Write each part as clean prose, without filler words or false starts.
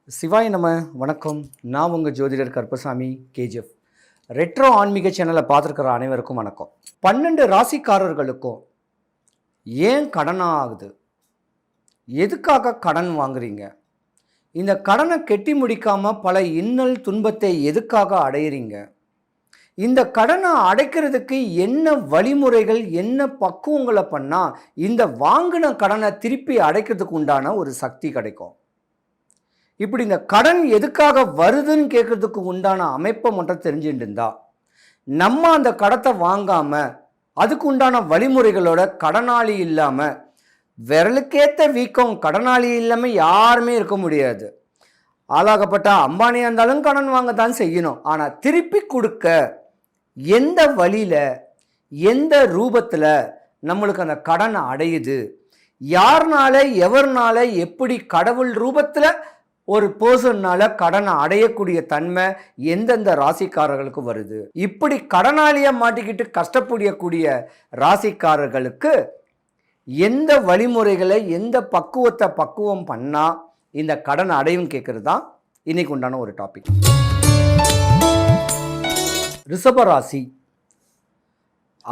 சிவாய் நம்ம வணக்கம். நான் உங்கள் ஜோதிடர் கருப்பசாமி கேஜிஎஃப். ரெட்ரோ ஆன்மீக சேனலை பார்த்துருக்கிற அனைவருக்கும் வணக்கம். 12 ராசிக்காரர்களுக்கும் ஏன் கடன் ஆகுது, எதுக்காக கடன் வாங்குறீங்க, இந்த கடனை கெட்டி முடிக்காமல் பல இன்னல் துன்பத்தை எதுக்காக அடையிறீங்க, இந்த கடனை அடைக்கிறதுக்கு என்ன வழிமுறைகள், என்ன பக்குவங்களை பண்ணால் இந்த வாங்கின கடனை திருப்பி அடைக்கிறதுக்கு உண்டான ஒரு சக்தி கிடைக்கும். இப்படி இந்த கடன் எதுக்காக வருதுன்னு கேட்கறதுக்கு உண்டான அமைப்பை மட்டும் தெரிஞ்சுட்டு இருந்தா நம்ம அந்த கடத்தை வாங்காமல் அதுக்கு உண்டான வழிமுறைகளோட கடனாளி இல்லாமல், விரலுக்கேற்ற வீக்கம் கடனாளி இல்லாமல் யாருமே இருக்க முடியாது. ஆளாகப்பட்ட அம்பானியாக இருந்தாலும் கடன் வாங்க தான் செய்யணும். ஆனால் திருப்பி கொடுக்க எந்த வழியில், எந்த ரூபத்தில் நம்மளுக்கு அந்த கடன் அடையுது, யாருனால எவர்னால எப்படி கடவுள் ரூபத்தில் ஒரு பர்சன்னால கடனை அடையக்கூடிய தன்மை எந்தெந்த ராசிக்காரர்களுக்கு வருது. இப்படி கடனாளியாக மாட்டிக்கிட்டு கஷ்டப்படக்கூடிய ராசிக்காரர்களுக்கு எந்த வழிமுறைகளை, எந்த பக்குவம் பண்ணால் இந்த கடன் அடையும் கேட்கறது தான் இன்னைக்கு உண்டான ஒரு டாபிக். ரிஷபராசி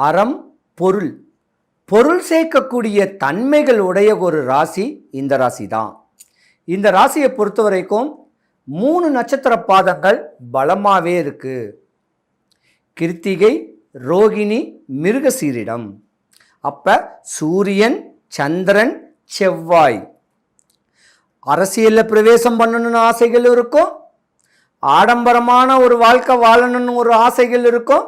அறம் பொருள் பொருள் சேர்க்கக்கூடிய தன்மைகள் உடைய ஒரு ராசி இந்த ராசி தான். இந்த ராசியை பொறுத்த வரைக்கும் 3 நட்சத்திர பாதங்கள் பலமாகவே இருக்கு. கிருத்திகை, ரோகிணி, மிருகசீரிடம். அப்போ சூரியன், சந்திரன், செவ்வாய். அரசியலில் பிரவேசம் பண்ணணும்னு ஆசைகள் இருக்கும், ஆடம்பரமான ஒரு வாழ்க்கை வாழணும்னு ஒரு ஆசைகள் இருக்கும்.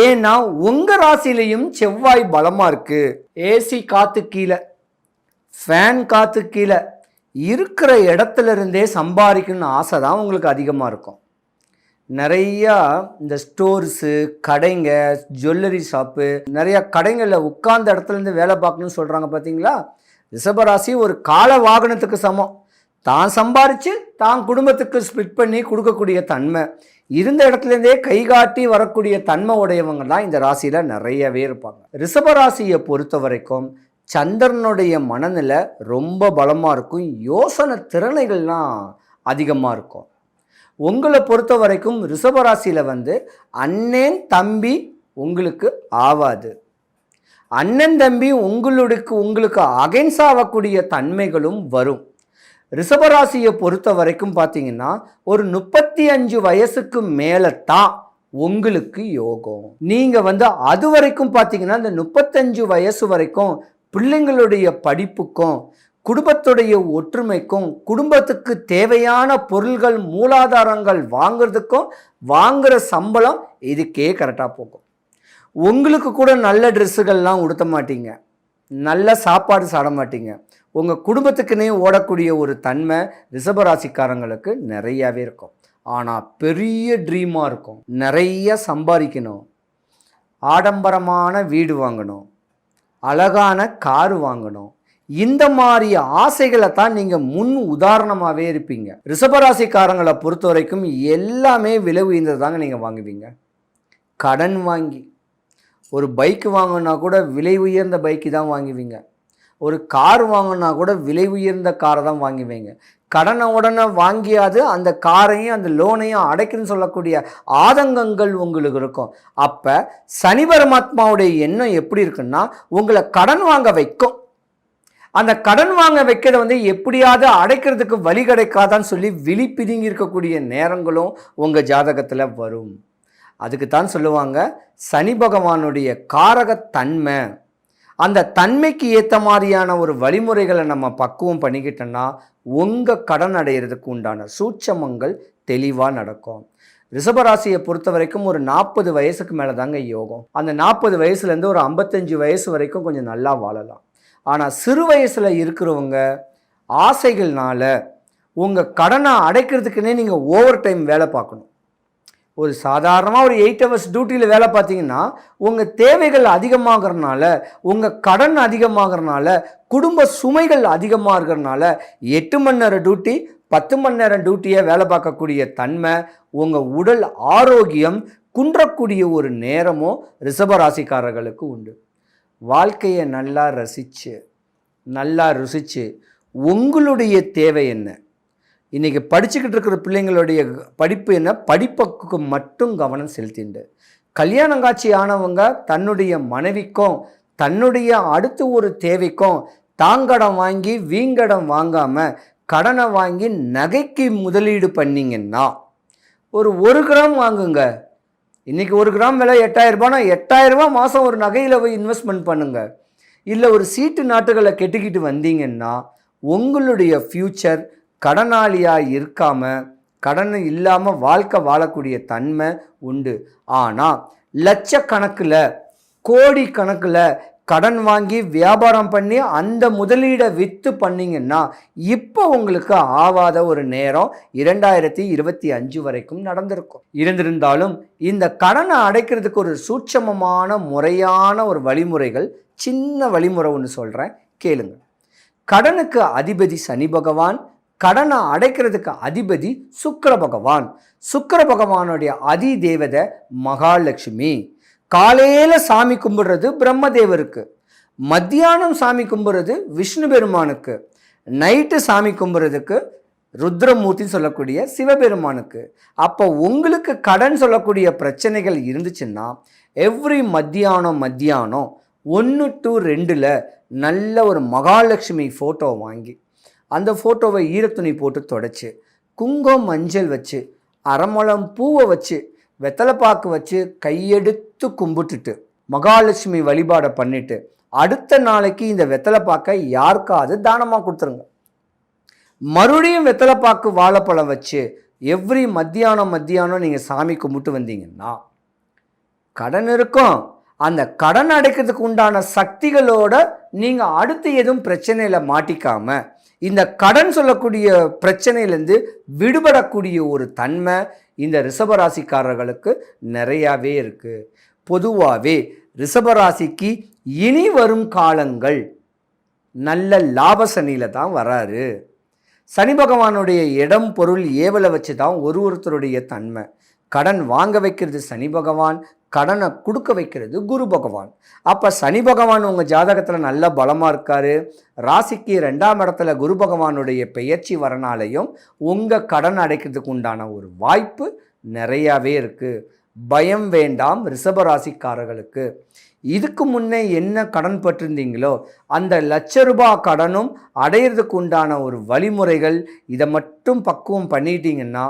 ஏன்னா உங்கள் ராசியிலையும் செவ்வாய் பலமாக இருக்கு. ஏசி காற்று கீழே, ஃபேன் காற்று கீழே இருக்கிற இடத்துல இருந்தே சம்பாதிக்கணும்னு ஆசை தான் உங்களுக்கு அதிகமாக இருக்கும். நிறையா இந்த ஸ்டோர்ஸு, கடைங்க, ஜுவல்லரி ஷாப்பு, நிறையா கடைகளில் உட்கார்ந்த இடத்துலேருந்து வேலை பார்க்கணும்னு சொல்கிறாங்க பார்த்தீங்களா. ரிஷபராசி ஒரு கால வாகனத்துக்கு சமம். தான் சம்பாரித்து தான் குடும்பத்துக்கு ஸ்பிளிட் பண்ணி கொடுக்கக்கூடிய தன்மை, இருந்த இடத்துலேருந்தே கைகாட்டி வரக்கூடிய தன்மை உடையவங்க தான் இந்த ராசியில் நிறையவே இருப்பாங்க. ரிஷபராசியை பொறுத்த வரைக்கும் சந்திரனுடைய மனநிலை ரொம்ப பலமாக இருக்கும். யோசனை திறனைகள்லாம் அதிகமாக இருக்கும். உங்களை பொறுத்த வரைக்கும் ரிஷபராசியில் அண்ணன் தம்பி உங்களுக்கு ஆவாது. அண்ணன் தம்பி உங்களுக்கு அகைன்ஸ் ஆகக்கூடிய தன்மைகளும் வரும். ரிஷபராசியை பொறுத்த வரைக்கும் பார்த்தீங்கன்னா ஒரு 35 வயசுக்கு மேலே தான் உங்களுக்கு யோகம். நீங்கள் அது வரைக்கும் பார்த்தீங்கன்னா இந்த 35 வயசு வரைக்கும் பிள்ளைங்களுடைய படிப்புக்கும், குடும்பத்துடைய ஒற்றுமைக்கும், குடும்பத்துக்கு தேவையான பொருள்கள் மூலாதாரங்கள் வாங்கிறதுக்கும் வாங்குகிற சம்பளம் இதுக்கே கரெக்டாக போகும். உங்களுக்கு கூட நல்ல ட்ரெஸ்ஸுகள்லாம் உடுத்த மாட்டீங்க, நல்ல சாப்பாடு சாப்பிட மாட்டீங்க. உங்கள் குடும்பத்துக்குன்னே ஓடக்கூடிய ஒரு தன்மை ரிஷபராசிக்காரங்களுக்கு நிறையாவே இருக்கும். ஆனால் பெரிய ட்ரீமாக இருக்கும். நிறைய சம்பாதிக்கணும், ஆடம்பரமான வீடு வாங்கணும், அழகான காரு வாங்கணும். இந்த மாதிரி ஆசைகளை தான் நீங்கள் முன் உதாரணமாகவே இருப்பீங்க. ரிஷபராசிக்காரங்களை பொறுத்த வரைக்கும் எல்லாமே விலை உயர்ந்தது தாங்க நீங்கள் வாங்குவீங்க. கடன் வாங்கி ஒரு பைக்கு வாங்கினா கூட விலை உயர்ந்த பைக்கு தான் வாங்குவீங்க. ஒரு கார் வாங்கினா கூட விலை உயர்ந்த காரை தான் வாங்குவீங்க. கடனை உடனே வாங்கியாது அந்த காரையும் அந்த லோனையும் அடைக்கணும்னு சொல்லக்கூடிய ஆதங்கங்கள் உங்களுக்கு இருக்கும். அப்போ சனி பரமாத்மாவுடைய எண்ணம் எப்படி இருக்குன்னா உங்களை கடன் வாங்க வைக்கும். அந்த கடன் வாங்க வைக்கிறத எப்படியாவது அடைக்கிறதுக்கு வழி கிடைக்காதான்னு சொல்லி விழி பிதுங்கி இருக்கக்கூடிய நேரங்களும் உங்கள் ஜாதகத்தில் வரும். அதுக்கு தான் சொல்லுவாங்க சனி பகவானுடைய காரகத்தன்மை. அந்த தன்மைக்கு ஏற்ற மாதிரியான ஒரு வழிமுறைகளை நம்ம பக்குவம் பண்ணிக்கிட்டோன்னா உங்கள் கடன் அடைகிறதுக்கு உண்டான சூட்சமங்கள் தெளிவாக நடக்கும். ரிஷபராசியை பொறுத்த வரைக்கும் ஒரு 40 வயசுக்கு மேலே தாங்க யோகம். அந்த 40 வயசுலேருந்து ஒரு 55 வயசு வரைக்கும் கொஞ்சம் நல்லா வாழலாம். ஆனால் சிறு வயசில் இருக்கிறவங்க ஆசைகள்னால உங்கள் கடனை அடைக்கிறதுக்குன்னே நீங்கள் ஓவர் டைம் வேலை பார்க்கணும். ஒரு சாதாரணமாக ஒரு 8 hours டியூட்டியில் வேலை பார்த்தீங்கன்னா உங்கள் தேவைகள் அதிகமாகறனால, உங்கள் கடன் அதிகமாகறனால, குடும்ப சுமைகள் அதிகமாக இருக்கிறனால 8 மணி நேரம் டியூட்டி 10 மணி நேரம் டியூட்டியை வேலை பார்க்கக்கூடிய தன்மை, உங்கள் உடல் ஆரோக்கியம் குன்றக்கூடிய ஒரு நேரமும் ரிஷபராசிக்காரர்களுக்கு உண்டு. வாழ்க்கையை நல்லா ரசித்து, நல்லா ருசித்து உங்களுடைய தேவை என்ன, இன்றைக்கி படிச்சுக்கிட்டு இருக்கிற பிள்ளைங்களுடைய படிப்பு என்ன, படிப்புக்கு மட்டும் கவனம் செலுத்திண்டு. கல்யாணம் காட்சி ஆனவங்க தன்னுடைய மனைவிக்கும் தன்னுடைய அடுத்த ஒரு தேவைக்கும் தாங்கடம் வாங்கி வீங்கடம் வாங்காமல் கடனை வாங்கி நகைக்கு முதலீடு பண்ணிங்கன்னா ஒரு கிராம் வாங்குங்க. இன்றைக்கி 1 கிராம் விலை 8000 ரூபானா 8000 ரூபா மாதம் ஒரு நகையில் போய் இன்வெஸ்ட்மெண்ட் பண்ணுங்கள். இல்லை ஒரு சீட்டு நாட்டுகளை கெட்டுக்கிட்டு வந்தீங்கன்னா உங்களுடைய ஃப்யூச்சர் கடனாளியாக இருக்காமல் கடன் இல்லாமல் வாழ்க்கை வாழக்கூடிய தன்மை உண்டு. ஆனால் லட்சக்கணக்கில் கோடி கணக்கில் கடன் வாங்கி வியாபாரம் பண்ணி அந்த முதலீடை விற்று பண்ணிங்கன்னா இப்போ உங்களுக்கு ஆவாத ஒரு நேரம் 2025 வரைக்கும் நடந்திருக்கும். இருந்திருந்தாலும் இந்த கடனை அடைக்கிறதுக்கு ஒரு சூட்சமமான முறையான ஒரு வழிமுறைகள், சின்ன வழிமுறை ஒன்று சொல்கிறேன் கேளுங்க. கடனுக்கு அதிபதி சனி பகவான், கடனை அடைக்கிறதுக்கு அதிபதி சுக்கிர பகவான். சுக்கிர பகவானுடைய அதி தேவதை மகாலட்சுமி. காலையில் சாமி கும்பிடுறது பிரம்மதேவருக்கு, மத்தியானம் சாமி கும்பிடுறது விஷ்ணு பெருமானுக்கு, நைட்டு சாமி கும்பிட்றதுக்கு ருத்ரமூர்த்தி சொல்லக்கூடிய சிவபெருமானுக்கு. அப்போ உங்களுக்கு கடன் சொல்லக்கூடிய பிரச்சனைகள் இருந்துச்சுன்னா எவ்ரி மத்தியானம் 1 to 2 நல்ல ஒரு மகாலட்சுமி ஃபோட்டோ வாங்கி அந்த ஃபோட்டோவை ஈரத்துணி போட்டு தொடச்சி குங்குமம் மஞ்சள் வச்சு அரைமுழம் பூவை வச்சு வெத்தலைப்பாக்கு வச்சு கையெடுத்து கும்பிட்டுட்டு மகாலட்சுமி வழிபாடை பண்ணிவிட்டு அடுத்த நாளைக்கு இந்த வெத்தலைப்பாக்கை யாருக்காவது தானமாக கொடுத்துருங்க. மறுபடியும் வெத்தலைப்பாக்கு வாழைப்பழம் வச்சு எவ்ரி மத்தியானம் நீங்கள் சாமி கும்பிட்டு வந்தீங்கன்னா கடன் இருக்கும். அந்த கடன் அடைக்கிறதுக்கு உண்டான சக்திகளோட நீங்கள் அடுத்து எதுவும் பிரச்சனையில் மாட்டிக்காமல் இந்த கடன் சொல்லக்கூடிய பிரச்சனையிலேருந்து விடுபடக்கூடிய ஒரு தன்மை இந்த ரிஷபராசிக்காரர்களுக்கு நிறையாவே இருக்குது. பொதுவாகவே ரிஷபராசிக்கு இனி வரும் காலங்கள் நல்ல லாப சனியில் தான் வராரு. சனி பகவானுடைய இடம் பொருள் ஏவலை வச்சு தான் ஒருத்தருடைய தன்மை. கடன் வாங்க வைக்கிறது சனி பகவான், கடனை கொடுக்க வைக்கிறது குரு பகவான். அப்போ சனி பகவான் உங்கள் ஜாதகத்தில் நல்ல பலமாக இருக்கார். ராசிக்கு 2ஆம் இடத்துல குரு பகவானுடைய பெயர்ச்சி வரனாலையும் உங்கள் கடன் அடைக்கிறதுக்கு உண்டான ஒரு வாய்ப்பு நிறையாவே இருக்குது. பயம் வேண்டாம் ரிஷபராசிக்காரர்களுக்கு. இதுக்கு முன்னே என்ன கடன் பட்டிருந்தீங்களோ அந்த ₹1,00,000 கடனும் அடையிறதுக்கு உண்டான ஒரு வழிமுறைகள், இதை மட்டும் பக்குவம் பண்ணிட்டீங்கன்னா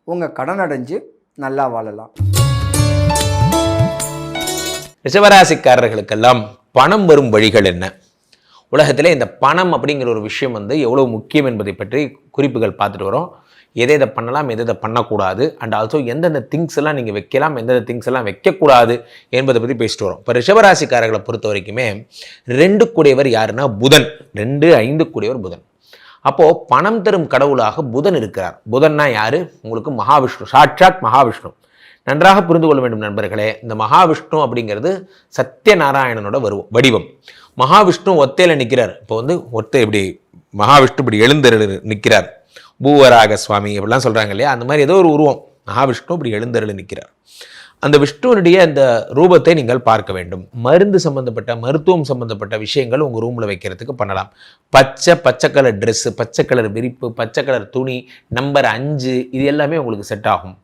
உங்கள் கடன் அடைஞ்சு நல்லா வாழலாம். ரிஷபராசிக்காரர்களுக்கெல்லாம் பணம் வரும் வழிகள் என்ன, உலகத்தில் இந்த பணம் அப்படிங்கிற ஒரு விஷயம் எவ்வளோ முக்கியம் என்பதை பற்றி குறிப்புகள் பார்த்துட்டு வரோம். எதை பண்ணலாம், எதை பண்ணக்கூடாது, அண்ட் ஆல்சோ எந்தெந்த திங்ஸ் எல்லாம் நீங்கள் வைக்கலாம், எந்தெந்த திங்ஸ் எல்லாம் வைக்கக்கூடாது என்பதை பற்றி பேசிட்டு வரோம். இப்போ ரிஷபராசிக்காரர்களை பொறுத்த வரைக்குமே 2 கூடியவர் யாருன்னா புதன். 2, 5 கூடியவர் புதன். அப்போது பணம் தரும் கடவுளாக புதன் இருக்கிறார். புதன்னா யார்? உங்களுக்கு மகாவிஷ்ணு, சாட்சாத் மகாவிஷ்ணு. நன்றாக புரிந்து கொள்ள வேண்டும் நண்பர்களே. இந்த மகாவிஷ்ணு அப்படிங்கிறது சத்யநாராயணனோட வடிவம். மகாவிஷ்ணு ஒத்தையில் நிற்கிறார். இப்போ ஒத்தை இப்படி மகாவிஷ்ணு இப்படி எழுந்தருள் நிற்கிறார். பூவராக சுவாமி இப்படிலாம் சொல்கிறாங்க இல்லையா, அந்த மாதிரி ஏதோ ஒரு உருவம். மகாவிஷ்ணு இப்படி எழுந்தருள் நிற்கிறார். அந்த விஷ்ணுவனுடைய அந்த ரூபத்தை நீங்கள் பார்க்க வேண்டும். மருந்து சம்பந்தப்பட்ட, மருத்துவம் சம்பந்தப்பட்ட விஷயங்கள் உங்கள் ரூமில் வைக்கிறதுக்கு பண்ணலாம். பச்சை கலர் ட்ரெஸ்ஸு, பச்சை கலர் விரிப்பு, பச்சை கலர் துணி, நம்பர் 5 இது எல்லாமே உங்களுக்கு செட் ஆகும்.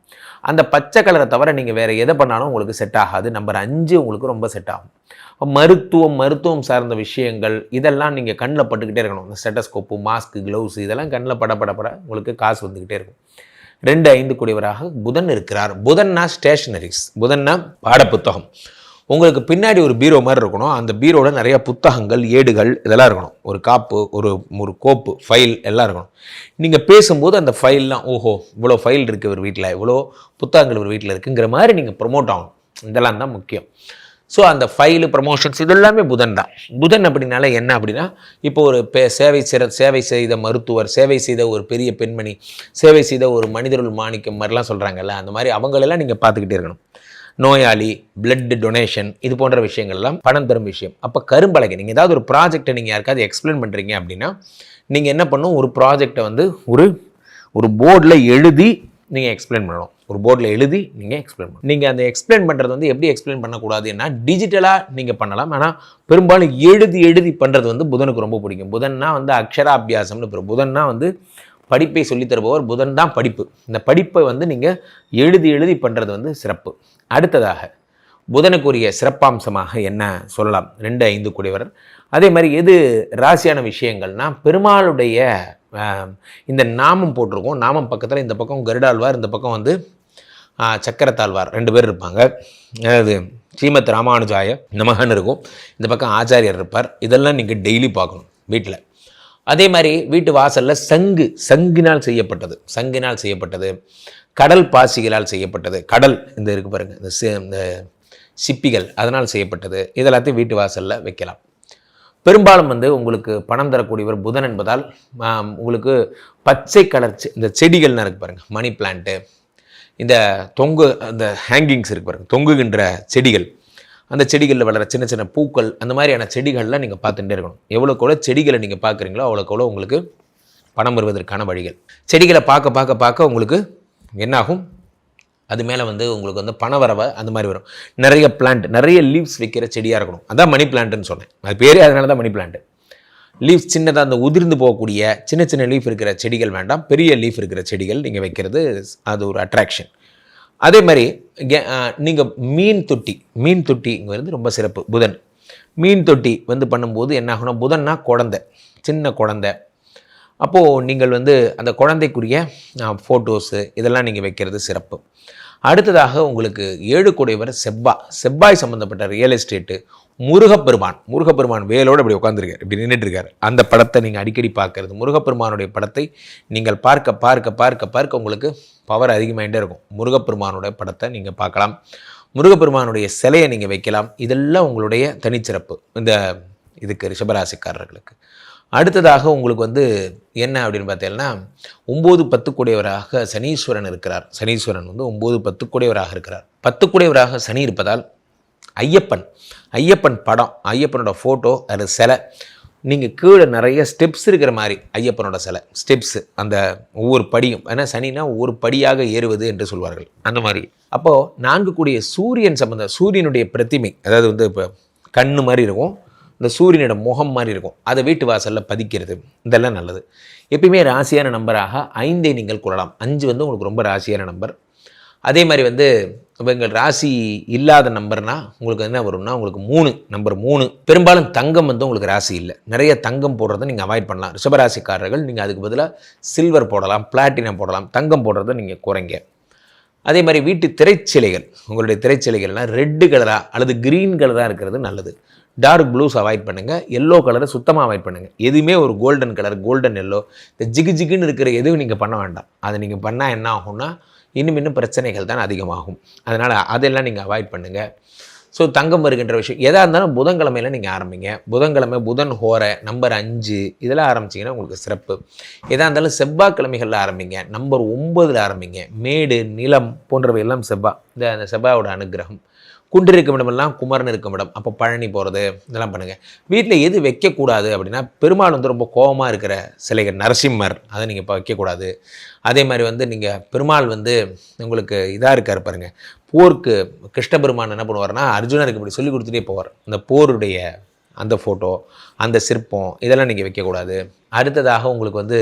அந்த பச்சை கலரை தவிர நீங்கள் வேறு எதை பண்ணாலும் உங்களுக்கு செட் ஆகாது. நம்பர் 5 உங்களுக்கு ரொம்ப செட் ஆகும். மருத்துவம் சார்ந்த விஷயங்கள் இதெல்லாம் நீங்கள் கண்ணில் பட்டுக்கிட்டே இருக்கணும். இந்த ஸ்டெட்டஸ்கோப்பு, மாஸ்க்கு, க்ளவுஸு இதெல்லாம் கண்ணில் பட உங்களுக்கு காசு வந்துக்கிட்டே இருக்கும். 2, 5 கூடியவராக புதன் இருக்கிறார். புதன்னா ஸ்டேஷனரிஸ், புதன்னா பாடப்புத்தகம். உங்களுக்கு பின்னாடி ஒரு பீரோ மாதிரி இருக்கணும். அந்த பீரோட நிறைய புத்தகங்கள், ஏடுகள் இதெல்லாம் இருக்கணும். ஒரு காப்பு, ஒரு கோப்பு, ஃபைல் எல்லாம் இருக்கணும். நீங்கள் பேசும்போது அந்த ஃபைல்லாம் ஓஹோ இவ்வளோ ஃபைல் இருக்குது ஒரு வீட்டில், இவ்வளோ புத்தகங்கள் ஒரு வீட்டில் இருக்குங்கிற மாதிரி நீங்கள் ப்ரொமோட் ஆகணும். இதெல்லாம் தான் முக்கியம். ஸோ அந்த ஃபைலு, ப்ரமோஷன்ஸ் இதெல்லாமே புதன் தான். புதன் அப்படின்னால என்ன அப்படின்னா, இப்போ ஒரு சேவை செய்த மருத்துவர், சேவை செய்த ஒரு பெரிய பெண்மணி, சேவை செய்த ஒரு மனிதருள் மாணிக்கம் மாதிரிலாம் சொல்கிறாங்கல்ல, அந்த மாதிரி அவங்களெல்லாம் நீங்கள் பார்த்துக்கிட்டே இருக்கணும். நோயாளி, பிளட் டொனேஷன் இது போன்ற விஷயங்கள்லாம் பணம் தரும் விஷயம். அப்போ கரும்பலகை, நீங்கள் ஏதாவது ஒரு ப்ராஜெக்டை நீங்கள் யாருக்காவது எக்ஸ்பிளைன் பண்ணுறீங்க அப்படின்னா நீங்கள் என்ன பண்ணணும், ஒரு ப்ராஜெக்டை ஒரு போர்டில் எழுதி நீங்கள் எக்ஸ்பிளைன் பண்ணணும். ஒரு போர்டில் எழுதி நீங்கள் எக்ஸ்பிளைன் பண்ணணும். நீங்கள் அந்த எக்ஸ்பிளைன் பண்ணுறது எப்படி எக்ஸ்பிளைன் பண்ணக்கூடாதுன்னா டிஜிட்டலாக நீங்கள் பண்ணலாம். ஆனால் பெரும்பாலும் எழுதி பண்ணுறது புதனுக்கு ரொம்ப பிடிக்கும். புதன்னா அக்ஷராபியாசம்னு பேர். புதன்னா படிப்பை சொல்லித் தருபவர் புதன் தான் படிப்பு. இந்த படிப்பை வந்து நீங்கள் எழுதி பண்ணுறது வந்து சிறப்பு. அடுத்ததாக புதனுக்குரிய சிறப்பம்சமாக என்ன சொல்லலாம்? 2-5 கூடியவர். அதே மாதிரி எது ராசியான விஷயங்கள்னால், பெருமாளுடைய இந்த நாமம் போட்டிருக்கோம். நாமம் பக்கத்தில் இந்த பக்கம் கருடாழ்வார், இந்த பக்கம் வந்து சக்கரத்தாழ்வார் 2 பேர் இருப்பாங்க. அதாவது ஸ்ரீமத் ராமானுஜாய நமகன்னு இருக்கும், இந்த பக்கம் ஆச்சாரியர் இருப்பார். இதெல்லாம் நீங்கள் டெய்லி பார்க்கணும் வீட்டில். அதே மாதிரி வீட்டு வாசலில் சங்கினால் செய்யப்பட்டது, கடல் பாசிகளால் செய்யப்பட்டது, கடல் இந்த இருக்குது பாருங்கள், இந்த சிப்பிகள் அதனால் செய்யப்பட்டது, இதெல்லாத்தையும் வீட்டு வாசலில் வைக்கலாம். பெரும்பாலும் வந்து உங்களுக்கு பணம் தரக்கூடியவர் புதன் என்பதால் உங்களுக்கு பச்சை கலர் இந்த செடிகள்லாம் இருக்குது பாருங்கள், மணி பிளான்ட்டு, இந்த இந்த ஹேங்கிங்ஸ் இருக்குது பாருங்கள், தொங்குகின்ற செடிகள், அந்த செடிகளில் வளர சின்ன சின்ன பூக்கள், அந்த மாதிரியான செடிகள்லாம் நீங்கள் பார்த்துட்டே இருக்கணும். எவ்வளோக்கு செடிகளை நீங்கள் பார்க்குறீங்களோ அவ்வளோக்கு உங்களுக்கு பணம் வருவதற்கான வழிகள். செடிகளை பார்க்க உங்களுக்கு என்னாகும்? அது மேலே வந்து உங்களுக்கு வந்து பண வரவை அந்த மாதிரி வரும். நிறைய பிளான்ட், நிறைய லீவ்ஸ் வைக்கிற செடியாக இருக்கணும். அதான் மணி பிளான்ட்டுன்னு சொன்னேன், அது பேரே அதனால தான் மணி பிளான்ட்டு. லீவ்ஸ் சின்னதாக அந்த உதிர்ந்து போகக்கூடிய சின்ன சின்ன லீஃப் இருக்கிற செடிகள் வேண்டாம், பெரிய லீஃப் இருக்கிற செடிகள் நீங்கள் வைக்கிறது அது ஒரு அட்ராக்ஷன். அதே மாதிரி நீங்கள் மீன் தொட்டி இங்கே வந்து ரொம்ப சிறப்பு. புதன் மீன் தொட்டி வந்து பண்ணும்போது என்ன ஆகும்னா, புதன்னா குழந்தை, சின்ன குழந்தை. அப்போது நீங்கள் வந்து அந்த குழந்தைக்குரிய ஃபோட்டோஸு இதெல்லாம் நீங்கள் வைக்கிறது சிறப்பு. அடுத்ததாக உங்களுக்கு 7 கூடையவர் செவ்வாய் சம்மந்தப்பட்ட ரியல் எஸ்டேட்டு, முருகப்பெருமான் வேலோடு அப்படி உட்காந்துருக்கார், இப்படி நின்றுட்டுருக்கார். அந்த படத்தை நீங்கள் அடிக்கடி பார்க்கறது, முருகப்பெருமானுடைய படத்தை நீங்கள் பார்க்க உங்களுக்கு பவர் அதிகமாகிட்டே இருக்கும். முருகப்பெருமானுடைய படத்தை நீங்கள் பார்க்கலாம், முருகப்பெருமானுடைய சிலையை நீங்கள் வைக்கலாம். இதெல்லாம் உங்களுடைய தனிச்சிறப்பு இந்த இதுக்கு ரிஷபராசிக்காரர்களுக்கு. அடுத்ததாக உங்களுக்கு வந்து என்ன அப்படின்னு பார்த்தீங்கன்னா, 9-10 கூடையவராக சனீஸ்வரன் இருக்கிறார். சனீஸ்வரன் வந்து 9-10 கூடையவராக இருக்கிறார். 10 கூடையவராக சனி இருப்பதால் ஐயப்பன் படம், ஐயப்பனோட ஃபோட்டோ, அது சிலை, நீங்கள் கீழே நிறைய ஸ்டெப்ஸ் இருக்கிற மாதிரி ஐயப்பனோட சிலை, ஸ்டெப்ஸு, அந்த ஒவ்வொரு படியும், ஏன்னா சனினா ஒவ்வொரு படியாக ஏறுவது என்று சொல்வார்கள், அந்த மாதிரி. அப்போது 4 கூடிய சூரியனுடைய பிரதிமை, அதாவது வந்து இப்போ கண்ணு மாதிரி இருக்கும், இந்த சூரியனோட முகம் மாதிரி இருக்கும், அதை வீட்டு வாசலில் பதிக்கிறது, இதெல்லாம் நல்லது. எப்பயுமே ராசியான நம்பராக 5ஐ நீங்கள் கூறலாம். 5 வந்து உங்களுக்கு ரொம்ப ராசியான நம்பர். அதே மாதிரி வந்து உங்கள் ராசி இல்லாத நம்பர்னால் உங்களுக்கு என்ன வரும்னா, உங்களுக்கு நம்பர் 3. பெரும்பாலும் தங்கம் வந்து உங்களுக்கு ராசி இல்லை, நிறைய தங்கம் போடுறதை நீங்கள் அவாய்ட் பண்ணலாம். ரிஷபராசிக்காரர்கள் நீங்கள் அதுக்கு பதிலாக சில்வர் போடலாம், பிளாட்டினம் போடலாம், தங்கம் போடுறதை நீங்கள் குறைங்க. அதே மாதிரி வீட்டு திரைச்சிலைகள், உங்களுடைய திரைச்சிலைகள்லாம் ரெட்டு கலராக அல்லது க்ரீன் கலராக இருக்கிறது நல்லது. டார்க் ப்ளூஸ் அவாய்ட் பண்ணுங்கள், எல்லோ கலரை சுத்தமாக அவாய்ட் பண்ணுங்கள். எதுவுமே ஒரு கோல்டன் கலர், கோல்டன் எல்லோ, இந்த ஜிகுன்னு இருக்கிற எதுவும் நீங்கள் பண்ண வேண்டாம். அதை நீங்கள் பண்ணால் என்ன ஆகும்னா, இன்னும் பிரச்சனைகள் தான் அதிகமாகும். அதனால் அதெல்லாம் நீங்கள் அவாய்ட் பண்ணுங்கள். ஸோ தங்கம் வருகின்ற விஷயம் எதாக இருந்தாலும் புதன்கிழமையில் நீங்கள் ஆரம்பிங்க. புதன்கிழமை புதன் ஹோரை நம்பர் 5 இதெல்லாம் ஆரம்பிச்சிங்கன்னா உங்களுக்கு சிறப்பு. எதாக இருந்தாலும் செவ்வாய்க்கிழமைகளில் ஆரம்பிங்க, நம்பர் 9 ஆரம்பிங்க. மேடு நிலம் போன்றவை எல்லாம் அந்த செவ்வாயோட அனுகிரகம். குன்று இருக்கும் இடமெல்லாம் குமரன் இருக்கும் இடம், அப்போ பழனி போகிறது இதெல்லாம் பண்ணுங்கள். வீட்டில் எது வைக்கக்கூடாது அப்படின்னா, பெருமாள் வந்து ரொம்ப கோபமாக இருக்கிற சிலைகள், நரசிம்மர், அதை நீங்கள் இப்போ வைக்கக்கூடாது. அதே மாதிரி வந்து நீங்கள் பெருமாள் வந்து உங்களுக்கு இதாக இருக்கார் பாருங்கள், போருக்கு கிருஷ்ண பெருமான் என்ன பண்ணுவார்னா, அர்ஜுனருக்கு இப்படி சொல்லி கொடுத்துட்டே போவார். இந்த போருடைய அந்த ஃபோட்டோ, அந்த சிற்பம், இதெல்லாம் நீங்கள் வைக்கக்கூடாது. அடுத்ததாக உங்களுக்கு வந்து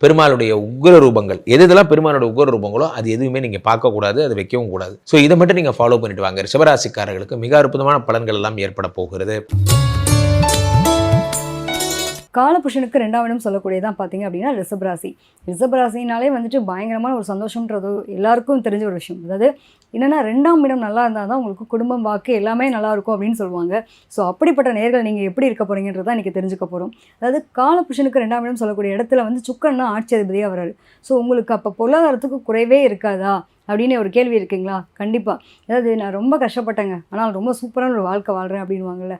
பெருமாளுடைய உக்ர ரூபங்கள், எதெல்லாம் பெருமாளுடைய உக்ர ரூபங்களோ அது எதுவுமே நீங்கள் பார்க்கக்கூடாது, அது வைக்கவும் கூடாது. ஸோ இதை மட்டும் நீங்கள் ஃபாலோ பண்ணிட்டு வாங்க. ரிஷபராசிக்காரர்களுக்கு மிக அற்புதமான பலன்கள் எல்லாம் ஏற்பட போகிறது. காலபுருஷனுக்கு 2ஆம் இடம் சொல்லக்கூடியதான் பார்த்தீங்க அப்படின்னா ரிஷபராசினாலே வந்துட்டு பயங்கரமான ஒரு சந்தோஷம்ன்றது எல்லாருக்கும் தெரிஞ்ச ஒரு விஷயம். அதாவது என்னென்னா, 2ஆம் இடம் நல்லா இருந்தால் தான் உங்களுக்கு குடும்பம், வாக்கு எல்லாமே நல்லா இருக்கும் அப்படின்னு சொல்லுவாங்க. ஸோ அப்படிப்பட்ட நேர்கள் நீங்கள் எப்படி இருக்க போகிறீங்கன்றதான் இன்றைக்கி தெரிஞ்சுக்க போகிறோம். அதாவது காலபுருஷனுக்கு 2ஆம் இடம் சொல்லக்கூடிய இடத்துல வந்து சுக்கிரன் ஆட்சி அதிபதியாக வராரு. ஸோ உங்களுக்கு அப்போ பொருளாதாரத்துக்கு குறைவே இருக்காதா அப்படின்னு ஒரு கேள்வி இருக்குங்களா? கண்டிப்பாக. அதாவது நான் ரொம்ப கஷ்டப்பட்டேங்க, ஆனால் ரொம்ப சூப்பரான ஒரு வாழ்க்கை வாழ்கிறேன் அப்படின்வாங்கல்ல,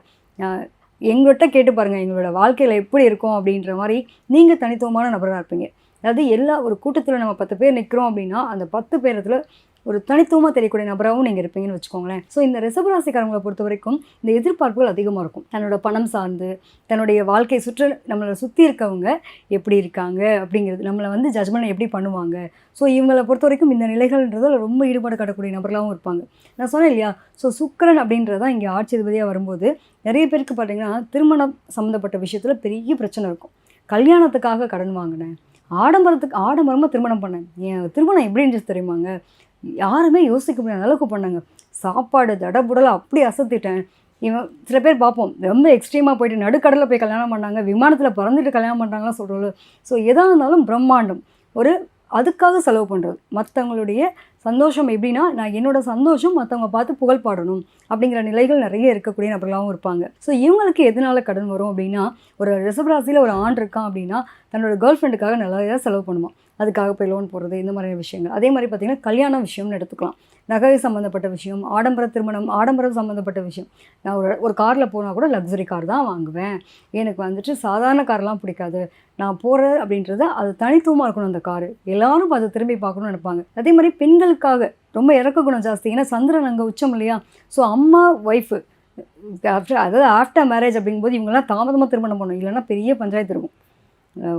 எங்கள்கிட்ட கேட்டு பாருங்கள், எங்களோட வாழ்க்கையில் எப்படி இருக்கும் அப்படின்ற மாதிரி நீங்கள் தனித்துவமான நபராக இருப்பீங்க. அதாவது ஒரு கூட்டத்தில் நம்ம 10 பேர் நிற்கிறோம் அப்படின்னா, அந்த 10 பேரத்தில் ஒரு தனித்துவமாக தெரியக்கூடிய நபராகவும் நீங்கள் இருப்பீங்கன்னு வச்சுக்கோங்களேன். ஸோ இந்த ரிஷபராசிக்காரங்களை பொறுத்த வரைக்கும் இந்த எதிர்பார்ப்புகள் அதிகமாக இருக்கும். தன்னோட பணம் சார்ந்து, தன்னுடைய வாழ்க்கை நம்மளை சுற்றி இருக்கவங்க எப்படி இருக்காங்க அப்படிங்கிறது, நம்மளை வந்து ஜட்ஜ்மெண்ட் எப்படி பண்ணுவாங்க. ஸோ இவங்களை பொறுத்த வரைக்கும் இந்த நிலைகள்ன்றதில் ரொம்ப ஈடுபாடு காட்டக்கூடிய நபர்களாகவும் இருப்பாங்க. நான் சொன்னேன் இல்லையா, ஸோ சுக்கிரன் அப்படின்றதான் இங்கே ஆட்சி அதிபதியாக வரும்போது நிறைய பேருக்கு பார்த்தீங்கன்னா திருமணம் சம்மந்தப்பட்ட விஷயத்தில் பெரிய பிரச்சனை இருக்கும். கல்யாணத்துக்காக கடன் வாங்கினேன், ஆடம்பரமாக திருமணம் பண்ணேன். என் திருமணம் எப்படி இருந்துச்சு தெரியுமாங்க? யாருமே யோசிக்க முடியாத அளவுக்கு பண்ணாங்க. சாப்பாடு தடபுடலை அப்படி அசத்திட்டேன். சில பேர் பார்ப்போம், ரொம்ப எக்ஸ்ட்ரீமாக போயிட்டு நடுக்கடலில் போய் கல்யாணம் பண்ணாங்க, விமானத்தில் பறந்துட்டு கல்யாணம் பண்ணுறாங்கலாம் சொல்கிறோம். ஸோ எதாக இருந்தாலும் பிரம்மாண்டம். ஒரு அதுக்காக செலவு பண்ணுறது. மற்றவங்களுடைய சந்தோஷம் எப்படின்னா, நான் என்னோட சந்தோஷம் மற்றவங்க பார்த்து புகழ் பாடணும் அப்படிங்கிற நிலைகள் நிறைய இருக்கக்கூடிய நபர்களாகவும் இருப்பாங்க. ஸோ இவங்களுக்கு எதனால கடன் வரும் அப்படின்னா, ஒரு ரிஷபராசியில் ஒரு ஆண் இருக்கான் அப்படின்னா தன்னோட கேர்ள் ஃப்ரெண்டுக்காக நிறையா செலவு பண்ணுவான். அதுக்காக போய் லோன் போடுறது, இந்த மாதிரியான விஷயங்கள். அதே மாதிரி பார்த்திங்கன்னா கல்யாண விஷயம்னு எடுத்துக்கலாம். நகை சம்மந்தப்பட்ட விஷயம், ஆடம்பர திருமணம், ஆடம்பரம் சம்மந்தப்பட்ட விஷயம். நான் ஒரு காரில் போனால் கூட லக்ஸரி கார் தான் வாங்குவேன். எனக்கு வந்துட்டு சாதாரண கார்லாம் பிடிக்காது. நான் போகிறது அப்படின்றது அது தனித்துவமாக இருக்கணும். அந்த காரு எல்லாரும் அதை திரும்பி பார்க்கணும்னு நினைப்பாங்க. அதே மாதிரி பெண்களுக்காக ரொம்ப இறக்க குணம் ஜாஸ்தி. ஏன்னா சந்திரன் அங்கே உச்சம் இல்லையா? ஸோ அம்மா ஒய்ஃபு ஆஃப்டர் மேரேஜ் அப்படிங்கும்போது இவங்கெல்லாம் தாமதமாக திருமணம் பண்ணணும், இல்லைன்னா பெரிய பஞ்சாயத்து இருக்கும்.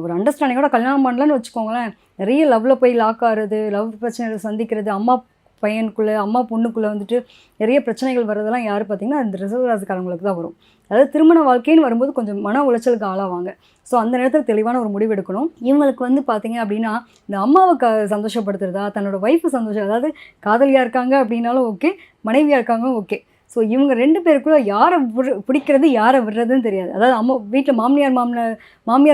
ஒரு அண்டர்ஸ்டாண்டிங்கோட கல்யாணம் பண்ணலன்னு வச்சுக்கோங்களேன், நிறைய லவ்வில் போய் லாக் ஆகிறது, லவ் பிரச்சனைகளை சந்திக்கிறது, அம்மா பையனுக்குள்ளே அம்மா பொண்ணுக்குள்ளே வந்துட்டு நிறைய பிரச்சனைகள் வர்றதெல்லாம் யார் பார்த்திங்கன்னா அந்த ரிஷபராசிக்காரங்களுக்கு தான் வரும். அதாவது திருமண வாழ்க்கைன்னு வரும்போது கொஞ்சம் மன உளைச்சலுக்கு ஆளாவாங்க. ஸோ அந்த நேரத்தில் தெளிவான ஒரு முடிவு எடுக்கணும். இவங்களுக்கு வந்து பார்த்திங்க அப்படின்னா இந்த அம்மாவை சந்தோஷப்படுத்துறதா, தன்னோட ஒய்ஃபு சந்தோஷம், அதாவது காதலியாக இருக்காங்க அப்படின்னாலும் ஓகே, மனைவியாக இருக்காங்க ஓகே. ஸோ இவங்க 2 பேருக்குள்ள யாரை பிடிக்கிறது யாரை விடுறதுன்னு தெரியாது. அதாவது அம்மா வீட்டில் மாமியார்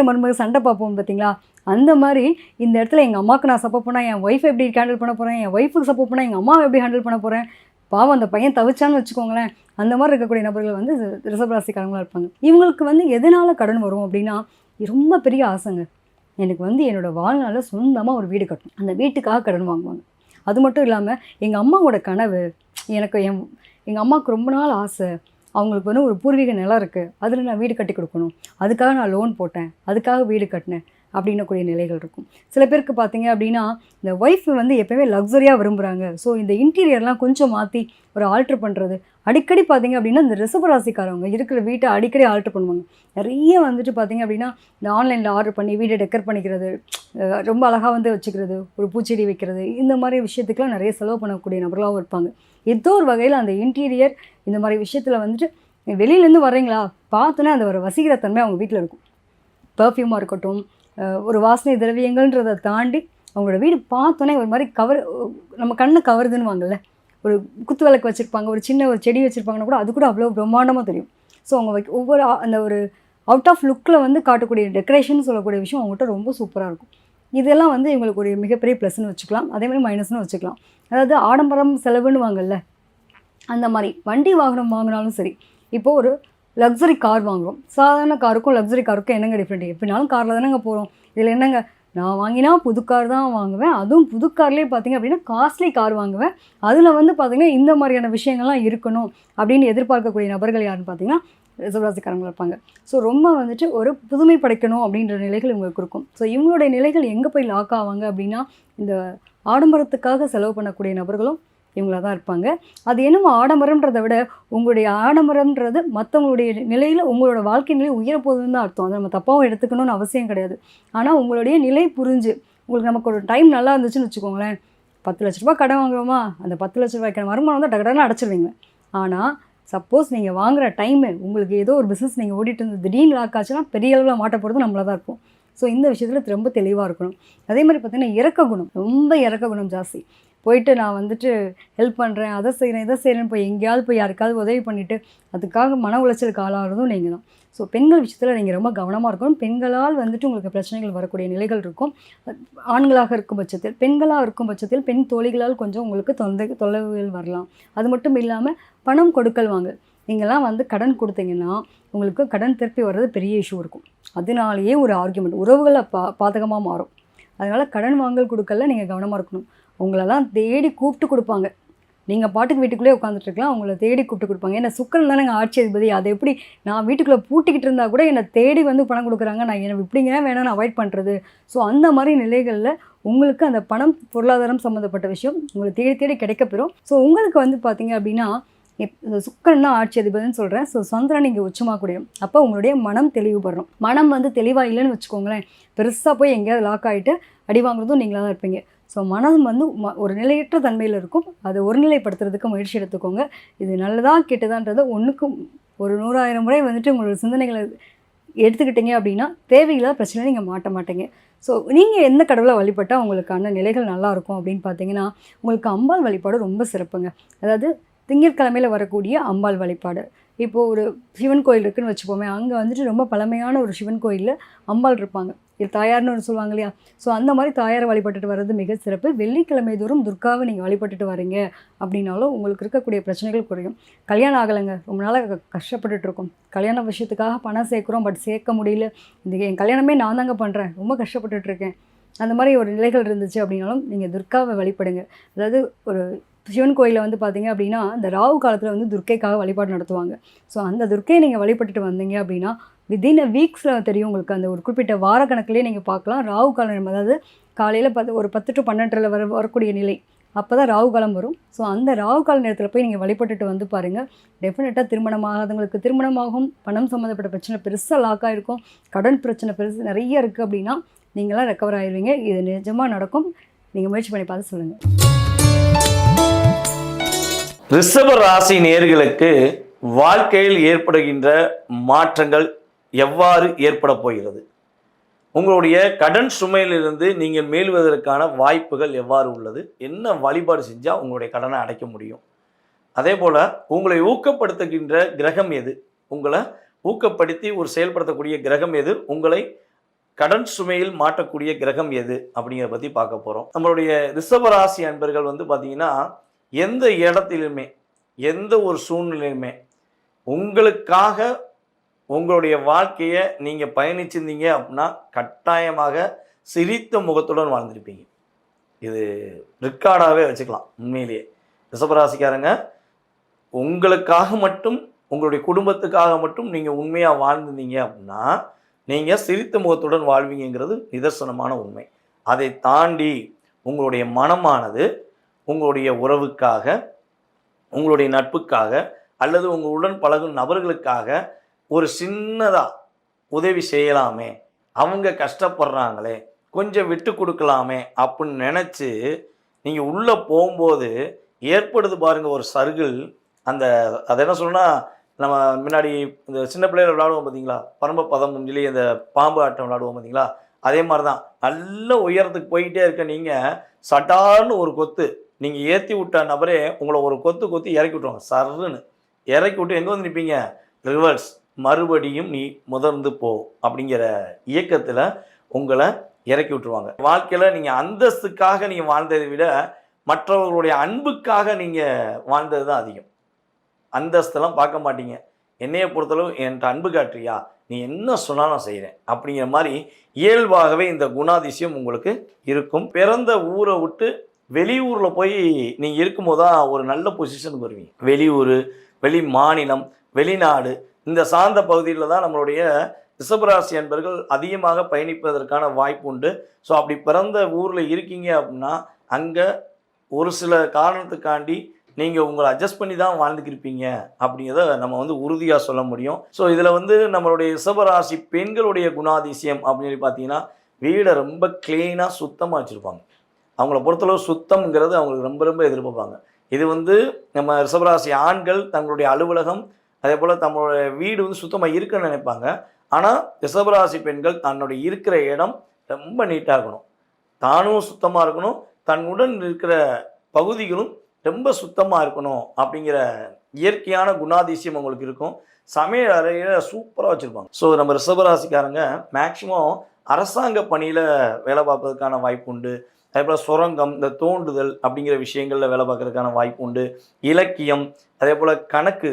மருமக சண்டை பார்ப்போம் பார்த்தீங்களா? அந்த மாதிரி இந்த இடத்துல எங்கள் அம்மாவுக்கு நான் சப்போர்ட் பண்ணால் என் ஒய்ஃபை எப்படி ஹேண்டில் பண்ண போகிறேன், என் ஒய்ஃபுக்கு சப்போர்ட் பண்ணால் எங்கள் அம்மாவை எப்படி ஹேண்டில் பண்ண போகிறேன், பாவம் அந்த பையன் தவிச்சான்னு வச்சுக்கோங்களேன். அந்த மாதிரி இருக்கக்கூடிய நபர்கள் வந்து ரிஷபராசிக்காரங்களாக இருப்பாங்க. இவங்களுக்கு வந்து எதனால் கடன் வரும் அப்படின்னா, ரொம்ப பெரிய ஆசைங்க, எனக்கு வந்து என்னோடய வாழ்நாளில் சொந்தமாக ஒரு வீடு கட்டணும், அந்த வீட்டுக்காக கடன் வாங்குவாங்க. அது மட்டும் இல்லாமல் எங்கள் அம்மாவோட கனவு, எங்கள் அம்மாவுக்கு ரொம்ப நாள் ஆசை, அவங்களுக்கு வந்து ஒரு பூர்வீக நிலம் இருக்குது, அதில் நான் வீடு கட்டி கொடுக்கணும், அதுக்காக நான் லோன் போட்டேன், அதுக்காக வீடு கட்டினேன் அப்படின்னக்கூடிய நிலைகள் இருக்கும். சில பேருக்கு பார்த்தீங்க அப்படின்னா இந்த ஒய்ஃப் வந்து எப்போயுமே லக்ஸரியாக விரும்புகிறாங்க. ஸோ இந்த இன்டீரியர்லாம் கொஞ்சம் மாற்றி ஒரு ஆல்ட்ரு பண்ணுறது. அடிக்கடி பார்த்தீங்க அப்படின்னா இந்த ரிஷபராசிக்காரவங்க இருக்கிற வீட்டை அடிக்கடி ஆல்ட்ரு பண்ணுவாங்க. நிறைய வந்துட்டு பார்த்தீங்க அப்படின்னா இந்த ஆன்லைனில் ஆர்டர் பண்ணி வீடை டெக்கர் பண்ணிக்கிறது, ரொம்ப அழகாக வந்து வச்சுக்கிறது, ஒரு பூச்செடி வைக்கிறது, இந்த மாதிரி விஷயத்துக்குலாம் நிறைய செலவு பண்ணக்கூடிய நபர்களாகவும் இருப்பாங்க. ஏதோ ஒரு வகையில் அந்த இன்டீரியர் இந்த மாதிரி விஷயத்தில் வந்துட்டு வெளியிலேருந்து வர்றீங்களா பார்த்தோன்னே அந்த ஒரு வசீகர தன்மை அவங்க வீட்டில் இருக்கும். பர்ஃப்யூமாக இருக்கட்டும், ஒரு வாசனை திரவியங்கள்ன்றதை தாண்டி அவங்களோட வீடு பார்த்தோன்னே ஒரு மாதிரி நம்ம கண்ணை கவருதுன்னு வாங்கல்ல, ஒரு குத்து விளக்கு வச்சுருப்பாங்க, ஒரு சின்ன ஒரு செடி வச்சுருப்பாங்கன்னா கூட அது கூட அவ்வளோ பிரம்மாண்டமாக தெரியும். ஸோ அவங்க ஒவ்வொரு அந்த ஒரு அவுட் ஆஃப் லுக்கில் வந்து காட்டக்கூடிய டெக்கரேஷன் சொல்லக்கூடிய விஷயம் அவங்ககிட்ட ரொம்ப சூப்பராக இருக்கும். இதெல்லாம் வந்து இவங்களுக்கு ஒரு மிகப்பெரிய ப்ளஸ்ன்னு வச்சுக்கலாம், அதே மாதிரி மைனஸ்னு வச்சுக்கலாம். அதாவது ஆடம்பரம் செலவுன்னு வாங்கல்ல, அந்த மாதிரி வண்டி வாகனம் வாங்கினாலும் சரி. இப்போது ஒரு லக்ஸரி கார் வாங்குகிறோம், சாதாரண காருக்கும் லக்ஸரி காருக்கும் என்னங்க டிஃப்ரெண்ட்? எப்படினாலும் காரில் தானேங்க போகிறோம். இதில் என்னங்க, நான் வாங்கினா புது கார் தான் வாங்குவேன், அதுவும் புது கார்லேயே பார்த்திங்க அப்படின்னா காஸ்ட்லி கார் வாங்குவேன். அதில் வந்து பார்த்திங்கன்னா இந்த மாதிரியான விஷயங்கள்லாம் இருக்கணும் அப்படின்னு எதிர்பார்க்கக்கூடிய நபர்கள் யாருன்னு பார்த்திங்கன்னா ரிஷபராசிக்காரங்க இருப்பாங்க. ஸோ ரொம்ப வந்துட்டு ஒரு புதுமை படைக்கணும் அப்படின்ற நிலைகள் இவங்களுக்கு இருக்கும். ஸோ இவங்களுடைய நிலைகள் எங்கே போய் லாக் ஆவாங்க அப்படின்னா இந்த ஆடம்பரத்துக்காக செலவு பண்ணக்கூடிய நபர்களும் இவங்கள தான் இருப்பாங்க. அது என்னமோ ஆடம்பரம்ன்றதை விட உங்களுடைய ஆடம்பரம்ன்றது மற்றவங்களுடைய நிலையில் உங்களோட வாழ்க்கை நிலை உயரப்போகுதுன்னு தான் அர்த்தம். அதை நம்ம தப்பாகவும் எடுத்துக்கணும்னு அவசியம் கிடையாது. ஆனால் உங்களுடைய நிலை புரிஞ்சு உங்களுக்கு நமக்கு ஒரு டைம் நல்லா இருந்துச்சுன்னு வச்சுக்கோங்களேன், 10 லட்ச ரூபா கடன் வாங்குறோமா, அந்த 10 லட்ச ரூபாய்க்கான வருமானம் தான் டக்குன்னு அடைச்சிருவீங்க. ஆனால் சப்போஸ் நீங்கள் வாங்குகிற டைமு உங்களுக்கு ஏதோ ஒரு பிஸ்னஸ் நீங்கள் ஓடிட்டு இருந்து திடீர்னு லாக் ஆச்சுன்னா பெரிய அளவில் மாட்ட போகிறது நம்மள தான் இருப்போம். ஸோ இந்த விஷயத்தில் ரொம்ப தெளிவாக இருக்கணும். அதே மாதிரி பார்த்திங்கன்னா இறக்க குணம், ரொம்ப இறக்க குணம் ஜாஸ்தி. போயிட்டு நான் வந்துட்டு ஹெல்ப் பண்ணுறேன், அதை செய்கிறேன், இதை செய்கிறேன்னு போய் எங்கேயாவது போய் யாருக்காவது உதவி பண்ணிவிட்டு அதுக்காக மன உளைச்சலுக்கு ஆளாகிறதும் நீங்கள் தான். ஸோ பெண்கள் விஷயத்தில் நீங்கள் ரொம்ப கவனமாக இருக்கணும். பெண்களால் வந்துட்டு உங்களுக்கு பிரச்சனைகள் வரக்கூடிய நிலைகள் இருக்கும். ஆண்களாக இருக்கும் பட்சத்தில், பெண்களாக இருக்கும் பட்சத்தில் பெண் தோழிகளால் கொஞ்சம் உங்களுக்கு தொலைவுகள் வரலாம். அது மட்டும் இல்லாமல் பணம் கொடுக்கல் வாங்க, நீங்கள்லாம் வந்து கடன் கொடுத்தீங்கன்னா உங்களுக்கு கடன் திருப்பி வர்றது பெரிய இஷ்யூ இருக்கும். அதனாலேயே ஒரு ஆர்கியூமெண்ட், உறவுகளை பாதகமாக மாறும். அதனால் கடன் வாங்கல் கொடுக்கல நீங்கள் கவனமாக இருக்கணும். உங்களெல்லாம் தேடி கூப்பிட்டு கொடுப்பாங்க, நீங்கள் பாட்டுக்கு வீட்டுக்குள்ளே உட்காந்துட்ருக்கலாம், அவங்கள தேடி கூப்பிட்டு கொடுப்பாங்க. ஏன்னா சுக்கரன் தானே எங்கள் ஆட்சி அதிபதி. அதை எப்படி நான் வீட்டுக்குள்ளே பூட்டிக்கிட்டு இருந்தால் கூட என்னை தேடி வந்து பணம் கொடுக்குறாங்க, நான் என்னை இப்படிங்க வேணாம் நான் அவாய்ட் பண்ணுறது. ஸோ அந்த மாதிரி நிலைகளில் உங்களுக்கு அந்த பணம் பொருளாதாரம் சம்மந்தப்பட்ட விஷயம் உங்களை தேடி தேடி கிடைக்கப்பெறும். ஸோ உங்களுக்கு வந்து பார்த்திங்க அப்படின்னா சுக்கரன் தான் ஆட்சி அதிபதினு சொல்கிறேன். ஸோ சந்திரன் நீங்கள் உச்சமாக கூடியும். அப்போ உங்களுடைய மனம் தெளிவுபடுறோம். மனம் வந்து தெளிவாக இல்லைன்னு வச்சுக்கோங்களேன், பெருசாக போய் எங்கேயாவது லாக் ஆகிட்டு அடி வாங்குறதும் நீங்களாக தான் இருப்பீங்க. ஸோ மனம் வந்து ஒரு நிலையற்ற தன்மையில் இருக்கும். அதை ஒருநிலைப்படுத்துறதுக்கு முயற்சி எடுத்துக்கோங்க. இது நல்லதா கெட்டதான்றதை ஒன்றுக்கும் ஒரு 100,000 முறை வந்துட்டு உங்களோட சிந்தனைகளை எடுத்துக்கிட்டீங்க அப்படின்னா தேவையில்லாத பிரச்சனை நீங்கள் மாட்ட மாட்டீங்க. ஸோ நீங்கள் எந்த கடவுளை வழிபட்டால் உங்களுக்கான நிலைகள் நல்லாயிருக்கும் அப்படின்னு பார்த்தீங்கன்னா, உங்களுக்கு அம்பாள் வழிபாடு ரொம்ப சிறப்புங்க. அதாவது திங்கட்கிழமையில் வரக்கூடிய அம்பாள் வழிபாடு. இப்போது ஒரு சிவன் கோயில் இருக்குதுன்னு வச்சுப்போமே, அங்கே வந்துட்டு ரொம்ப பழமையான ஒரு சிவன் கோயிலில் அம்பாள் இருப்பாங்க. இது தாயார்னு ஒரு சொல்லுவாங்க இல்லையா? ஸோ அந்த மாதிரி தாயாரை வழிபட்டுட்டு வர்றது மிக சிறப்பு. வெள்ளிக்கிழமை தோறும் துர்காவை நீங்கள் வழிபட்டுட்டு வரீங்க அப்படின்னாலும் உங்களுக்கு இருக்கக்கூடிய பிரச்சனைகள் குறையும். கல்யாணம் ஆகலைங்க, ரொம்ப நாளாக கஷ்டப்பட்டுட்டு இருக்கோம், கல்யாண விஷயத்துக்காக பணம் சேர்க்குறோம், பட் சேர்க்க முடியல, இந்த என் கல்யாணமே நான் தாங்க பண்ணுறேன், ரொம்ப கஷ்டப்பட்டுட்ருக்கேன், அந்த மாதிரி ஒரு நிலைகள் இருந்துச்சு அப்படின்னாலும் நீங்கள் துர்காவை வழிபடுங்க. அதாவது ஒரு சிவன் கோயிலில் வந்து பார்த்தீங்க அப்படின்னா, இந்த ராகு காலத்தில் வந்து துர்க்கைக்காக வழிபாடு நடத்துவாங்க. ஸோ அந்த துர்க்கையை நீங்கள் வழிபட்டுட்டு வந்தீங்க அப்படின்னா வித்தின் அ வீக்ஸில் தெரியும் உங்களுக்கு. அந்த ஒரு குறிப்பிட்ட வார கணக்குலேயே நீங்கள் பார்க்கலாம் ராகு காலம். அதாவது காலையில் ஒரு 10 to 12 வரக்கூடிய நிலை, அப்போ தான் ராகு காலம் வரும். ஸோ அந்த ராகு கால நேரத்தில் போய் நீங்கள் வழிபட்டுட்டு வந்து பாருங்கள். டெஃபினட்டாக திருமணமாகாதவங்களுக்கு திருமணமாகும், பணம் சம்மந்தப்பட்ட பிரச்சனை பெருசாக லாக்காக இருக்கும், கடன் பிரச்சனை பெருசு நிறைய இருக்குது அப்படின்னா நீங்களாம் ரெக்கவர் ஆயிடுவீங்க. இது நிஜமாக நடக்கும். நீங்கள் முயற்சி பண்ணி பார்த்து சொல்லுங்கள். ரிஷப ராசி நேயர்களுக்கு வாழ்க்கையில் ஏற்படுகின்ற மாற்றங்கள் எவ்வாறு ஏற்பட போகிறது? உங்களுடைய கடன் சுமையிலிருந்து நீங்கள் மீள்வதற்கான வாய்ப்புகள் எவ்வாறு உள்ளது? என்ன வழிபாடு செஞ்சால் உங்களுடைய கடனை அடைக்க முடியும்? அதே போல் உங்களை ஊக்கப்படுத்துகின்ற கிரகம் எது? உங்களை ஊக்கப்படுத்தி ஒரு செயல்படுத்தக்கூடிய கிரகம் எது? உங்களை கடன் சுமையில் மாட்டக்கூடிய கிரகம் எது அப்படிங்கிறத பற்றி பார்க்க போகிறோம். நம்மளுடைய ரிஷபராசி அன்பர்கள் வந்து பார்த்திங்கன்னா, எந்த இடத்திலுமே எந்த ஒரு சூழ்நிலையுமே உங்களுக்காக உங்களுடைய வாழ்க்கையை நீங்கள் பயணிச்சிருந்தீங்க அப்படின்னா கட்டாயமாக சிரித்த முகத்துடன் வாழ்ந்திருப்பீங்க. இது ரெக்கார்டாகவே வச்சுக்கலாம். உண்மையிலேயே ரிஷபராசிக்காரங்க உங்களுக்காக மட்டும், உங்களுடைய குடும்பத்துக்காக மட்டும் நீங்கள் உண்மையாக வாழ்ந்திருந்தீங்க அப்படின்னா நீங்கள் சிரித்த முகத்துடன் வாழ்வீங்கிறது நிதர்சனமான உண்மை. அதை தாண்டி உங்களுடைய மனமானது உங்களுடைய உறவுக்காக, உங்களுடைய நட்புக்காக, அல்லது உங்களுடன் பழகும் நபர்களுக்காக ஒரு சின்னதாக உதவி செய்யலாமே, அவங்க கஷ்டப்படுறாங்களே, கொஞ்சம் விட்டு கொடுக்கலாமே அப்படின்னு நினச்சி நீங்கள் உள்ளே போகும்போது ஏற்படுது பாருங்கள் ஒரு சர்க்கிள். அதை என்ன சொல்லணும்னா, நம்ம முன்னாடி இந்த சின்ன பிள்ளைகள் விளையாடுவோம் பார்த்தீங்களா, பரம்ப பதம் சொல்லி அந்த பாம்பு ஆட்டம் விளையாடுவோம் பார்த்தீங்களா, அதே மாதிரி தான். நல்ல உயரத்துக்கு போய்கிட்டே இருக்க நீங்கள் சட்டார்னு ஒரு கொத்து, நீங்கள் ஏற்றி விட்ட நபரே உங்களை ஒரு கொத்து இறக்கி விட்டுருவாங்க. சர்ன்னு இறக்கி விட்டு எங்கே வந்து நிற்பீங்க? ரிவர்ஸ், மறுபடியும் நீ முதர்ந்து போ அப்படிங்கிற இயக்கத்தில் உங்களை இறக்கி விட்டுருவாங்க. வாழ்க்கையில் நீங்கள் அந்தஸ்துக்காக நீங்கள் வாழ்ந்ததை விட மற்றவர்களுடைய அன்புக்காக நீங்கள் வாழ்ந்தது தான் அதிகம். அந்தஸ்தெல்லாம் பார்க்க மாட்டீங்க. என்னையை பொறுத்தளவு என்கிட்ட அன்பு காட்டுறியா, நீ என்ன சொன்னாலும் செய்கிறேன் அப்படிங்கிற மாதிரி இயல்பாகவே இந்த குணாதிசயம் உங்களுக்கு இருக்கும். பிறந்த ஊரை விட்டு வெளியூரில் போய் நீங்கள் இருக்கும்போது தான் ஒரு நல்ல பொசிஷனுக்கு வருவீங்க. வெளியூர், வெளி மாநிலம், வெளிநாடு, இந்த சார்ந்த பகுதியில் தான் நம்மளுடைய ரிஷபராசி அன்பர்கள் அதிகமாக பயணிப்பதற்கான வாய்ப்பு உண்டு. ஸோ அப்படி பிறந்த ஊரில் இருக்கீங்க அப்படின்னா அங்கே ஒரு சில காரணத்துக்காண்டி நீங்கள் உங்களை அட்ஜஸ்ட் பண்ணி தான் வாழ்ந்துக்கிருப்பீங்க அப்படிங்கிறத நம்ம வந்து உறுதியாக சொல்ல முடியும். ஸோ இதில் வந்து நம்மளுடைய ரிஷபராசி பெண்களுடைய குணாதிசயம் அப்படின்னு பார்த்தீங்கன்னா, வீடை ரொம்ப க்ளீனாக சுத்தமாக வச்சுருப்பாங்க. அவங்கள பொறுத்தளவு சுத்தம்ங்கிறது அவங்களுக்கு ரொம்ப ரொம்ப எதிர்பார்ப்பாங்க. இது வந்து நம்ம ரிஷபராசி ஆண்கள் தங்களுடைய அலுவலகம், அதே போல் தங்களுடைய வீடு வந்து சுத்தமாக இருக்குன்னு நினைப்பாங்க. ஆனால் ரிஷபராசி பெண்கள் தன்னுடைய இருக்கிற இடம் ரொம்ப நீட்டாக இருக்கணும், தானும் சுத்தமாக இருக்கணும், தன்னுடன் இருக்கிற பகுதிகளும் ரொம்ப சுத்தமாக இருக்கணும் அப்படிங்கிற இயற்கையான குணாதிசயம் அவங்களுக்கு இருக்கும். சமையல் அறையில் சூப்பராக வச்சுருப்பாங்க. ஸோ நம்ம ரிஷபராசிக்காரங்க மேக்சிமம் அரசாங்க பணியில் வேலை பார்ப்பதற்கான வாய்ப்பு உண்டு. அதே போல் சுரங்கம், இந்த தோண்டுதல் அப்படிங்கிற விஷயங்களில் வேலை பார்க்கறதுக்கான வாய்ப்பு உண்டு. இலக்கியம், அதே போல் கணக்கு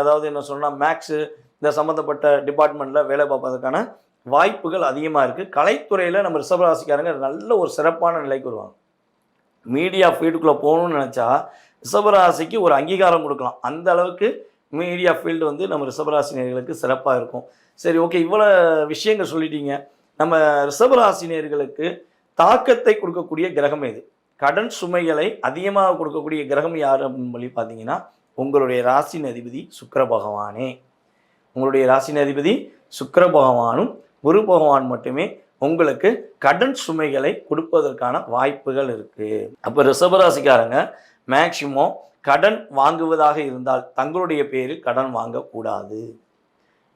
அதாவது என்ன சொன்னால் மேக்ஸு, இந்த சம்மந்தப்பட்ட டிபார்ட்மெண்ட்டில் வேலை பார்ப்பதற்கான வாய்ப்புகள் அதிகமாக இருக்குது. கலைத்துறையில் நம்ம ரிஷபராசிக்காரங்க நல்ல ஒரு சிறப்பான நிலைக்கு வருவாங்க. மீடியா ஃபீல்டுக்குள்ளே போகணும்னு நினச்சா ரிஷபராசிக்கு ஒரு அங்கீகாரம் கொடுக்கலாம். அந்த அளவுக்கு மீடியா ஃபீல்டு வந்து நம்ம ரிஷபராசினியர்களுக்கு சிறப்பாக இருக்கும். சரி, ஓகே, இவ்வளோ விஷயங்கள் சொல்லிட்டீங்க. நம்ம ரிஷபராசினியர்களுக்கு தாக்கத்தை கொடுக்கக்கூடிய கிரகம் எது? கடன் சுமைகளை அதிகமாக கொடுக்கக்கூடிய கிரகம் யார் அப்படின்னு சொல்லி பார்த்தீங்கன்னா, உங்களுடைய ராசியின் அதிபதி சுக்கிர பகவானே. உங்களுடைய ராசியின் அதிபதி சுக்கிர பகவானும் குரு பகவான் மட்டுமே உங்களுக்கு கடன் சுமைகளை கொடுப்பதற்கான வாய்ப்புகள் இருக்குது. அப்போ ரிஷபராசிக்காரங்க மேக்சிமம் கடன் வாங்குவதாக இருந்தால் தங்களுடைய பேரில் கடன் வாங்கக்கூடாது.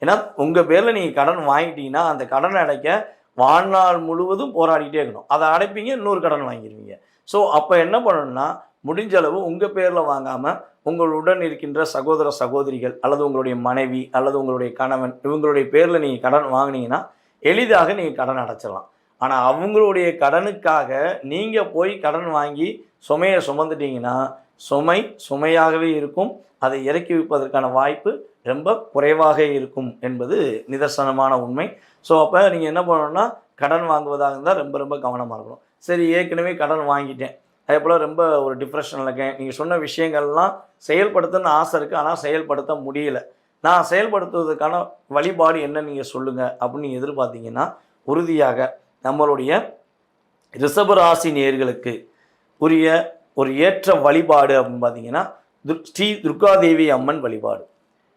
ஏன்னா உங்கள் பேரில் நீங்கள் கடன் வாங்கிட்டீங்கன்னா அந்த கடனை அடைக்க வாழ்நாள் முழுவதும் போராடிட்டே இருக்கணும். அதை அடைப்பீங்க, இன்னொரு கடன் வாங்கிடுவீங்க. ஸோ அப்போ என்ன பண்ணணும்னா, முடிஞ்ச அளவு உங்கள் பேரில் வாங்காமல் உங்களுடன் இருக்கின்ற சகோதர சகோதரிகள் அல்லது உங்களுடைய மனைவி அல்லது உங்களுடைய கணவன் இவங்களுடைய பேரில் நீங்கள் கடன் வாங்கினீங்கன்னா எளிதாக நீங்கள் கடன் அடைச்சிடலாம். ஆனால் அவங்களுடைய கடனுக்காக நீங்கள் போய் கடன் வாங்கி சுமையை சுமந்துட்டீங்கன்னா சுமையாகவே இருக்கும். அதை இறக்கி வைப்பதற்கான வாய்ப்பு ரொம்ப குறைவாக இருக்கும் என்பது நிதர்சனமான உண்மை. ஸோ அப்போ நீங்கள் என்ன பண்ணணும்னா, கடன் வாங்குவதாக இருந்தால் ரொம்ப ரொம்ப கவனமாக இருக்கணும். சரி, ஏற்கனவே கடன் வாங்கிட்டேன், அதே போல் ரொம்ப ஒரு டிப்ரெஷனில் இருக்கேன், நீங்கள் சொன்ன விஷயங்கள்லாம் செயல்படுத்தணும்னு ஆசை இருக்குது, ஆனால் செயல்படுத்த முடியல, நான் செயல்படுத்துவதற்கான வழிபாடு என்ன நீங்கள் சொல்லுங்கள் அப்படின்னு நீங்கள் எதிர்பார்த்தீங்கன்னா, உறுதியாக நம்மளுடைய ரிஷபராசி நேயர்களுக்கு உரிய ஒரு ஏற்ற வழிபாடு அப்படின்னு பார்த்தீங்கன்னா ஸ்ரீ துர்காதேவி அம்மன் வழிபாடு.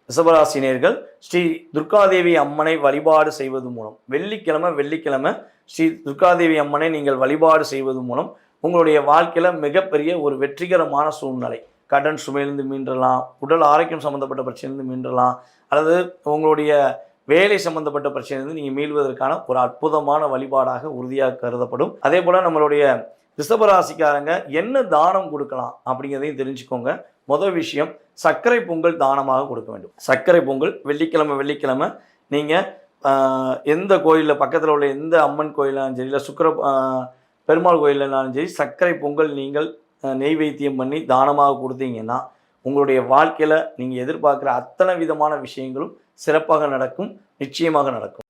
ரிஷபராசி நேயர்கள் ஸ்ரீ துர்காதேவி அம்மனை வழிபாடு செய்வது மூலம் வெள்ளிக்கிழமை ஸ்ரீ துர்காதேவி அம்மனை நீங்கள் வழிபாடு செய்வது மூலம் உங்களுடைய வாழ்க்கையில் மிகப்பெரிய ஒரு வெற்றிகரமான சூழ்நிலை, கடன் சுமையிலிருந்து மீண்டலாம், உடல் ஆரோக்கியம் சம்மந்தப்பட்ட பிரச்சனையிலிருந்து மீண்டலாம், அல்லது உங்களுடைய வேலை சம்பந்தப்பட்ட பிரச்சனையிலிருந்து நீங்கள் மீள்வதற்கான ஒரு அற்புதமான வழிபாடாக உறுதியாக கருதப்படும். அதே போல் நம்மளுடைய ரிஷபராசிக்காரங்க என்ன தானம் கொடுக்கலாம் அப்படிங்கிறதையும் தெரிஞ்சுக்கோங்க. முதல் விஷயம், சர்க்கரை பொங்கல் தானமாக கொடுக்க வேண்டும். சர்க்கரை பொங்கல் வெள்ளிக்கிழமை நீங்கள் எந்த கோயிலில் பக்கத்தில் உள்ள எந்த அம்மன் கோயிலாலும் சரி, இல்லை பெருமாள் கோயிலனாலும் சரி, சர்க்கரை பொங்கல் நீங்கள் நெய்வேத்தியம் பண்ணி தானமாக கொடுத்தீங்கன்னா உங்களுடைய வாழ்க்கையில் நீங்கள் எதிர்பார்க்குற அத்தனை விதமான விஷயங்களும் சிறப்பாக நடக்கும், நிச்சயமாக நடக்கும்.